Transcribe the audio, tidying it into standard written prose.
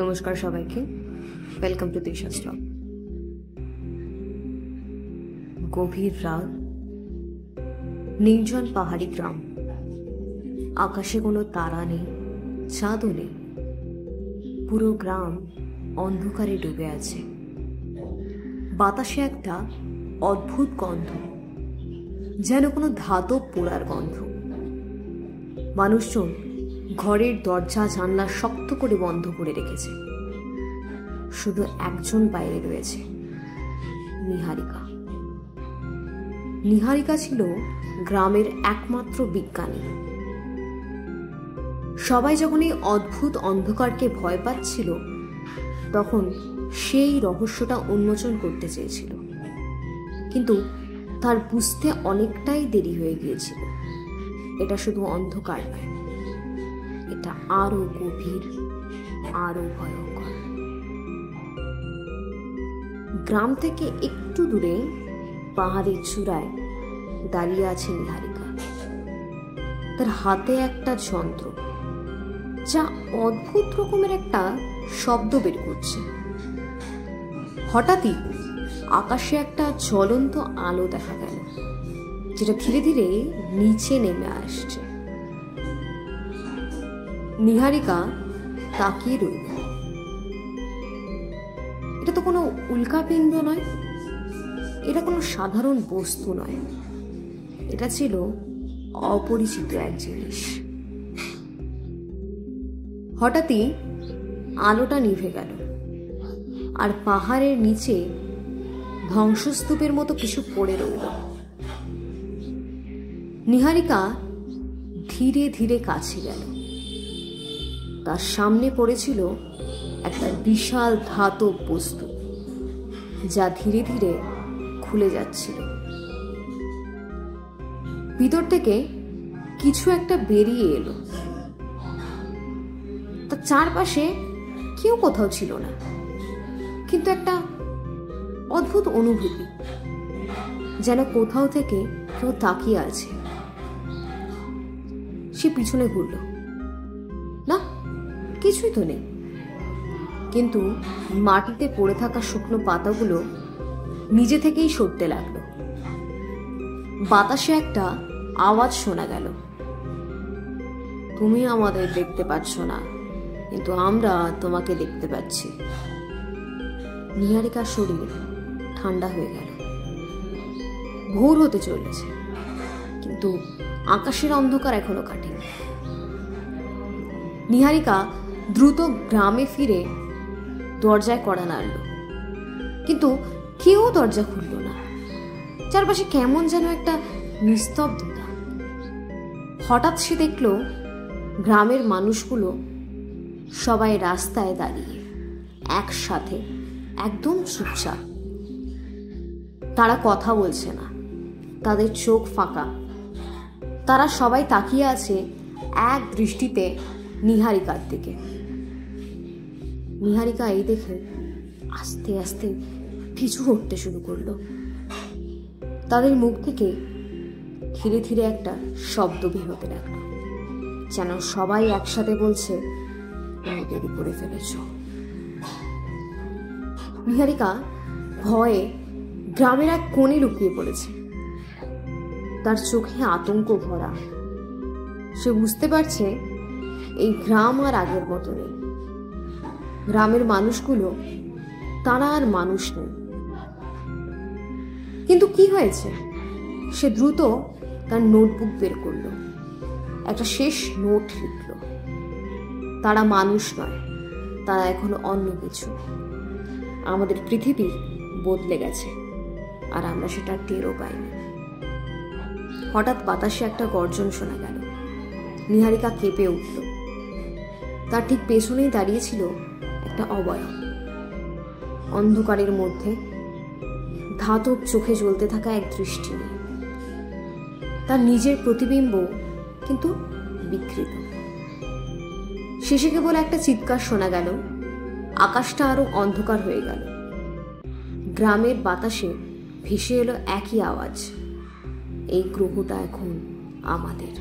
নমস্কার সবাইকে, welcome to Disha stock. গভীর রাত, নির্জন পাহাড়ি গ্রাম, আকাশে কোনো তারা নেই, চাঁদও নেই। পুরো গ্রাম অন্ধকারে ডুবে আছে। বাতাসে একটা অদ্ভুত গন্ধ, যেন কোনো ধাতব পোড়ার গন্ধ। মানুষজন ঘরের দরজা জানলা শক্ত করে বন্ধ করে রেখেছে। শুধু একজন বাইরে রয়েছে, নিহারিকা। নিহারিকা ছিল গ্রামের একমাত্র বিজ্ঞানী। সবাই যখন এই অদ্ভুত অন্ধকারকে ভয় পাচ্ছিল, তখন সেই রহস্যটা উন্মোচন করতে চেয়েছিল, কিন্তু তার বুঝতে অনেকটাই দেরি হয়ে গিয়েছিল। এটা শুধু অন্ধকার নয়, এটা আরো গভীর, আরো ভয়ঙ্কর। গ্রাম থেকে একটু দূরে পাহাড়ের চূড়ায় দাঁড়িয়ে আছে নিহারিকা। তার হাতে একটা যন্ত্র, যা অদ্ভুত রকমের একটা শব্দ বের করছে। হঠাৎই আকাশে একটা জ্বলন্ত আলো দেখা গেল, যেটা ধীরে ধীরে নিচে নেমে আসছে। নিহারিকা তাকিয়ে রইল। এটা তো কোনো উল্কাপিণ্ড নয়, এটা কোনো সাধারণ বস্তু নয়, এটা ছিল অপরিচিত এক জিনিস। হঠাৎই আলোটা নিভে গেল, আর পাহাড়ের নিচে ধ্বংসস্তূপের মতো কিছু পড়ে রইল। নিহারিকা ধীরে ধীরে কাছে গেল। তার সামনে পড়েছিল একটা বিশাল ধাতব বস্তু, যা ধীরে ধীরে খুলে যাচ্ছিল। ভিতর থেকে কিছু একটা বেরিয়ে এলো। তার চারপাশে কেউ কোথাও ছিল না, কিন্তু একটা অদ্ভুত অনুভূতি, যেন কোথাও থেকে কেউ তাকিয়ে আছে। সে পিছনে ঘুরল, না, কিছুই তো নেই। কিন্তু মাটিতে পড়ে থাকা শুকনো পাতাগুলো নিজে থেকেই সরতে লাগলো। বাতাসে একটা আওয়াজ শোনা গেল, তুমি আমাদের দেখতে পাচ্ছ না, কিন্তু আমরা তোমাকে দেখতে পাচ্ছি। নিহারিকার শরীর ঠান্ডা হয়ে গেল। ভোর হতে চলেছে, কিন্তু আকাশের অন্ধকার এখনো কাটেনি। নিহারিকা দ্রুত গ্রামে ফিরে দরজায় কড়া নাড়ল, কিন্তু কেউ দরজা খুলল না। চারপাশে কেমন যেন একটা নিস্তব্ধতা। হঠাৎ সে দেখল গ্রামের মানুষগুলো সবাই রাস্তায় দাঁড়িয়ে একসাথে, একদম চুপচাপ। তারা কথা বলছে না, তাদের চোখ ফাঁকা। তারা সবাই তাকিয়ে আছে এক দৃষ্টিতে নিহারিকার দিকে। নিহারিকা এই দেখে আস্তে আস্তে পিছু হটতে শুরু করলো। তাদের মুখ থেকে ধীরে ধীরে একটা শব্দ বের হতে লাগলো, যেন সবাই একসাথে বলছে, তুমি দেরি করে ফেলেছ। নিহারিকা ভয়ে গ্রামের এক কোণে লুকিয়ে পড়েছে। তার চোখে আতঙ্ক ভরা। সে বুঝতে পারছে এই গ্রাম আর আগের মতো নেই। গ্রামের মানুষগুলো, তারা আর মানুষ নেই। কিন্তু কি হয়েছে? সে দ্রুত তার নোটবুক বের করলো, একটা শেষ নোট লিখল। তারা মানুষ নয়, তারা এখনো অন্য কিছু। আমাদের পৃথিবী বদলে গেছে, আর আমরা সেটা টেরও পাইনি। হঠাৎ বাতাসে একটা গর্জন শোনা গেল। নিহারিকা কেঁপে উঠল। তার ঠিক পেছনেই দাঁড়িয়েছিল একটা অবয়ব। অন্ধকারের মধ্যে ধাতব চোখে জ্বলতে থাকা এক দৃষ্টি নিয়ে। তার নিজের প্রতিবিম্ব, কিন্তু বিকৃত। শেষে কেবল একটা চিৎকার শোনা গেল। আকাশটা আরো অন্ধকার হয়ে গেল। গ্রামের বাতাসে ভেসে এলো একই আওয়াজ, এই গ্রহটা এখন আমাদের।